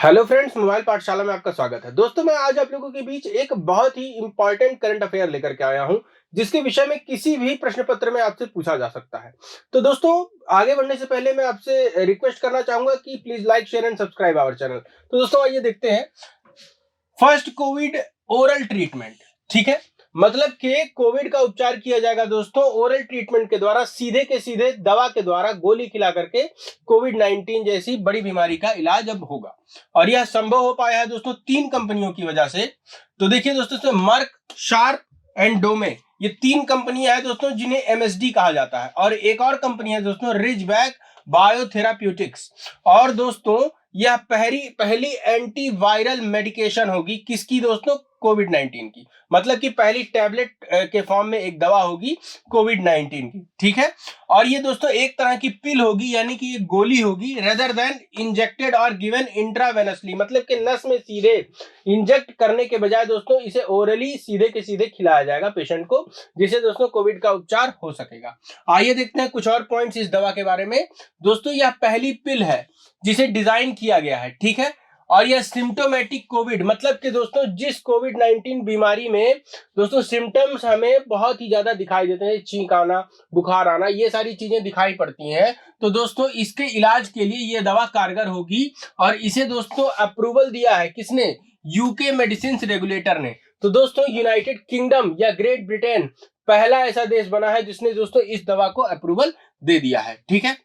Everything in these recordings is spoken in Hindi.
हेलो फ्रेंड्स, मोबाइल पाठशाला में आपका स्वागत है। दोस्तों, मैं आज आप लोगों के बीच एक बहुत ही इंपॉर्टेंट करंट अफेयर लेकर के आया हूं, जिसके विषय में किसी भी प्रश्न पत्र में आपसे पूछा जा सकता है। तो दोस्तों, आगे बढ़ने से पहले मैं आपसे रिक्वेस्ट करना चाहूंगा कि please like, share and subscribe our channel. तो दोस्तों, आइए देखते हैं। First COVID oral treatment. ठीक है, मतलब कि कोविड का उपचार किया जाएगा दोस्तों ओरल ट्रीटमेंट के द्वारा, सीधे के सीधे दवा के द्वारा गोली खिला करके कोविड 19 जैसी बड़ी बीमारी का इलाज अब होगा। और यह संभव हो पाया है दोस्तों 3 कंपनियों की वजह से। तो देखिए दोस्तों, इसमें मर्क, शार्प एंड डोमे, ये 3 कंपनियां हैं दोस्तों जिन्हें एमएसडी कहा जाता है। और एक और कंपनी है दोस्तों रिजबैक बायोथेराप्यूटिक्स। और दोस्तों, यह पहली एंटीवायरल मेडिकेशन होगी किसकी दोस्तों? कोविड 19 की। मतलब कि पहली टैबलेट के फॉर्म में एक दवा होगी कोविड 19 की। ठीक है, और ये दोस्तों एक तरह की पिल होगी, यानी कि ये गोली होगी, रेदर देन इंजेक्टेड और गिवन इंट्रावेनसली। मतलब कि नस में सीधे इंजेक्ट करने के बजाय दोस्तों इसे ओरली सीधे के सीधे खिलाया जाएगा पेशेंट को, जिससे दोस्तों कोविड का उपचार हो सकेगा। आइए देखते हैं कुछ और पॉइंट्स इस दवा के बारे में। दोस्तों, यह पहली पिल है जिसे डिजाइन किया गया है। ठीक है, और यह सिम्टोमेटिक कोविड, मतलब कि दोस्तों जिस कोविड 19 बीमारी में दोस्तों सिम्टम्स हमें बहुत ही ज्यादा दिखाई देते हैं, छींक आना, बुखार आना, ये सारी चीजें दिखाई पड़ती हैं, तो दोस्तों इसके इलाज के लिए यह दवा कारगर होगी। और इसे दोस्तों अप्रूवल दिया है किसने? यूके मेडिसिन रेगुलेटर ने। तो दोस्तों यूनाइटेड किंगडम या ग्रेट ब्रिटेन पहला ऐसा देश बना है जिसने दोस्तों इस दवा को अप्रूवल दे दिया है। ठीक है,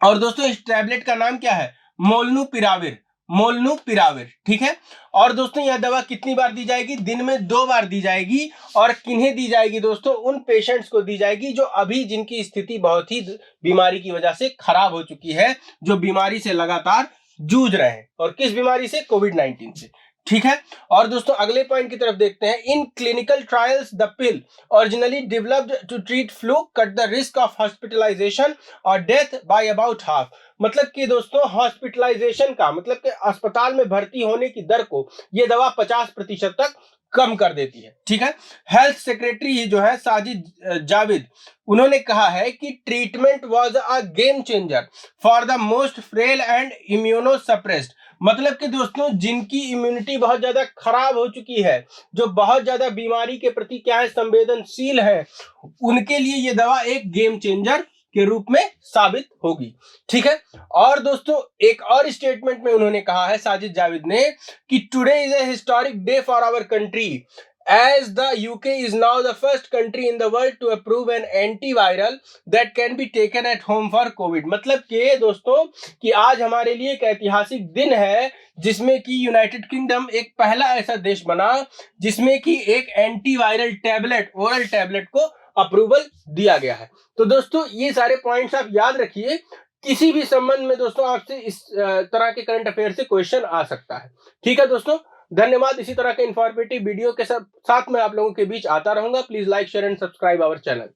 और दोस्तों इस टैबलेट का नाम क्या है? मोलनूपिराविर। मोलनूपिराविर। ठीक है, और दोस्तों यह दवा कितनी बार दी जाएगी? दिन में 2 बार दी जाएगी। और किन्हें दी जाएगी दोस्तों? उन पेशेंट्स को दी जाएगी जो अभी जिनकी स्थिति बहुत ही बीमारी की वजह से खराब हो चुकी है, जो बीमारी से लगातार जूझ रहे हैं। और किस बीमारी से? कोविड 19 से। ठीक है, और दोस्तों अगले पॉइंट की तरफ देखते हैं। In clinical trials the pill originally developed to treat flu cut the risk of hospitalisation और डेथ बाय अबाउट हाफ। मतलब कि दोस्तों हॉस्पिटलाइजेशन का मतलब कि अस्पताल में भर्ती होने की दर को यह दवा 50% तक कम कर देती है। ठीक है, हेल्थ सेक्रेटरी जो है साजिद जाविद, उन्होंने कहा है कि treatment was a game changer for the most frail and immunosuppressed. मतलब कि दोस्तों जिनकी इम्यूनिटी बहुत ज्यादा खराब हो चुकी है, जो बहुत ज्यादा बीमारी के प्रति क्या है, संवेदनशील है, उनके लिए ये दवा एक गेम चेंजर के रूप में साबित होगी। ठीक है, और दोस्तों एक और स्टेटमेंट में उन्होंने कहा है साजिद जाविद ने कि today is a historic day for our country as the UK is now the first country in the world to approve an antiviral that can be taken at home for COVID। मतलब कि दोस्तों कि आज हमारे लिए एक ऐतिहासिक दिन है जिसमें कि यूनाइटेड किंगडम एक पहला ऐसा देश बना जिसमें कि एक एंटीवायरल टैबलेट, ओरल टैबलेट को अप्रूवल दिया गया है। तो दोस्तों ये सारे पॉइंट्स आप याद रखिए। किसी भी संबंध में दोस्तों आपसे इस तरह के करंट अफेयर से क्वेश्चन आ सकता है। ठीक है दोस्तों, धन्यवाद। इसी तरह के इंफॉर्मेटिव वीडियो के साथ मैं आप लोगों के बीच आता रहूंगा। Please like, share and subscribe our channel.